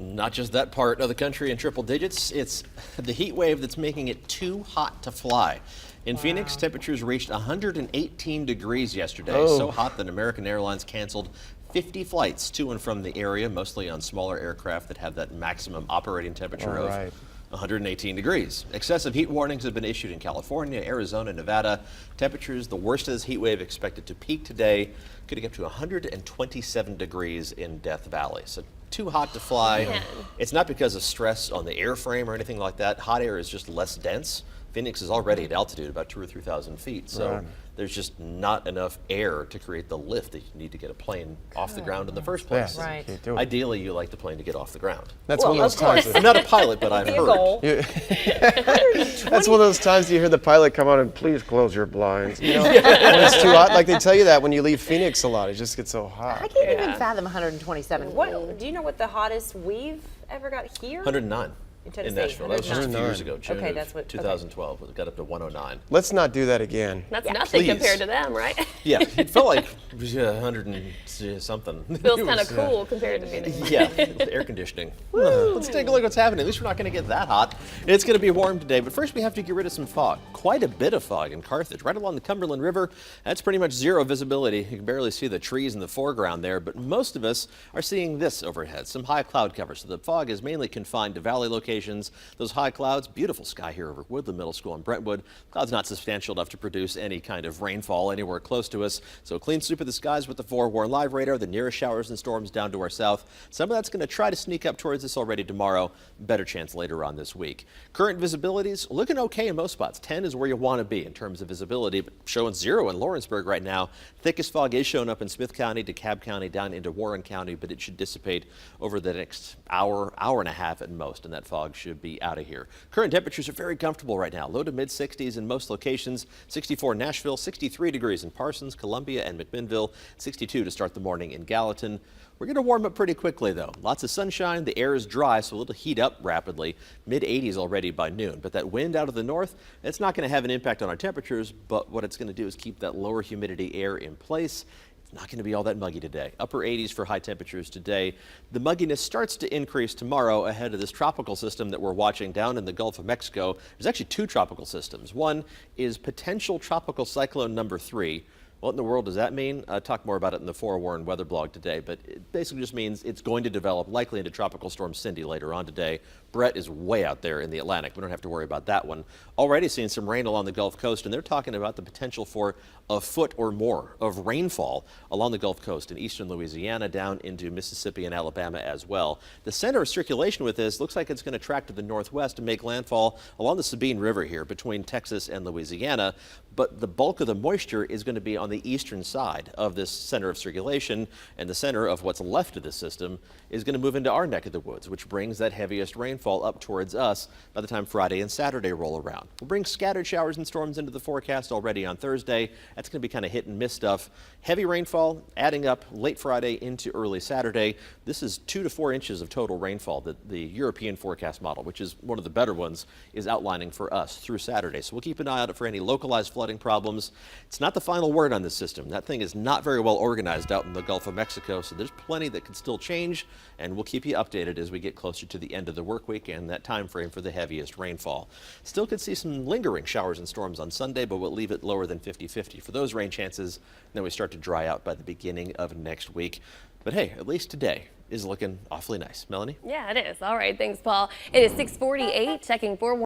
Not just that part of the country in triple digits, it's the heat wave that's making it too hot to fly. In Phoenix, temperatures reached 118 degrees yesterday, so hot that American Airlines canceled 50 flights to and from the area, mostly on smaller aircraft that have that maximum operating temperature of 118 degrees. Excessive heat warnings have been issued in California, Arizona, Nevada. Temperatures, the worst of this heat wave, expected to peak today. Could get up to 127 degrees in Death Valley. So too hot to fly. Man. It's not because of stress on the airframe or anything like that. Hot air is just less dense. Phoenix is already at altitude about 2,000 or 3,000 feet, so there's just not enough air to create the lift that you need to get a plane off the ground in the first place. Right. Ideally, you like the plane to get off the ground. That's one of those times. I'm not a pilot, but I've heard. That's one of those times you hear the pilot come on and please close your blinds. You know, when it's too hot, like they tell you that when you leave Phoenix a lot, it just gets so hot. I can't even fathom 127. What do you know? What the hottest we've ever got here? 109. In Nashville. That was just a few years ago, June of 2012. It got up to 109. Let's not do that again. That's nothing compared to them, right? Yeah, it felt like 100 and something. Feels kind of cool compared to Phoenix. Yeah, air conditioning. Let's take a look at what's happening. At least we're not going to get that hot. It's going to be warm today, but first we have to get rid of some fog. Quite a bit of fog in Carthage, right along the Cumberland River. That's pretty much zero visibility. You can barely see the trees in the foreground there, but most of us are seeing this overhead, some high cloud cover. So the fog is mainly confined to valley locations. Those high clouds, beautiful sky here over Woodland Middle School in Brentwood. Clouds not substantial enough to produce any kind of rainfall anywhere close to us. So clean sweep of the skies with the forewarn live radar, the nearest showers and storms down to our south. Some of that's going to try to sneak up towards us already tomorrow. Better chance later on this week. Current visibilities looking okay in most spots. 10 is where you want to be in terms of visibility, but showing 0 in Lawrenceburg right now. Thickest fog is showing up in Smith County, DeKalb County, down into Warren County, but it should dissipate over the next hour and a half at most, and that fog should be out of here. Current temperatures are very comfortable right now. Low to mid 60s in most locations. 64 in Nashville, 63 degrees in Parsons, Columbia, and McMinnville. 62 to start the morning in Gallatin. We're going to warm up pretty quickly, though. Lots of sunshine. The air is dry, so it'll heat up rapidly. Mid 80s already by noon. But that wind out of the north, it's not going to have an impact on our temperatures, but what it's going to do is keep that lower humidity air in place. Not going to be all that muggy today. Upper 80s for high temperatures today. The mugginess starts to increase tomorrow ahead of this tropical system that we're watching down in the Gulf of Mexico. There's actually 2 tropical systems. One is potential tropical cyclone number 3. What in the world does that mean? I'll talk more about it in the forewarned weather blog today, but it basically just means it's going to develop likely into Tropical Storm Cindy later on today. Brett is way out there in the Atlantic. We don't have to worry about that one. Already seeing some rain along the Gulf Coast, and they're talking about the potential for a foot or more of rainfall along the Gulf Coast in eastern Louisiana down into Mississippi and Alabama as well. The center of circulation with this looks like it's going to track to the northwest and make landfall along the Sabine River here between Texas and Louisiana, but the bulk of the moisture is going to be on the eastern side of this center of circulation, and the center of what's left of the system is going to move into our neck of the woods, which brings that heaviest rainfall up towards us by the time Friday and Saturday roll around. We'll bring scattered showers and storms into the forecast already on Thursday. That's going to be kind of hit and miss stuff. Heavy rainfall adding up late Friday into early Saturday. This is 2 to 4 inches of total rainfall that the European forecast model, which is one of the better ones, is outlining for us through Saturday. So we'll keep an eye out for any localized flooding problems. It's not the final word on this system. That thing is not very well organized out in the Gulf of Mexico, so there's plenty that can still change, and we'll keep you updated as we get closer to the end of the work week and that time frame for the heaviest rainfall. Still could see some lingering showers and storms on Sunday, but we'll leave it lower than 50-50 for those rain chances. Then we start to dry out by the beginning of next week. But hey, at least today is looking awfully nice. Melanie? Yeah, it is. All right. Thanks, Paul. It is 6:48. Checking for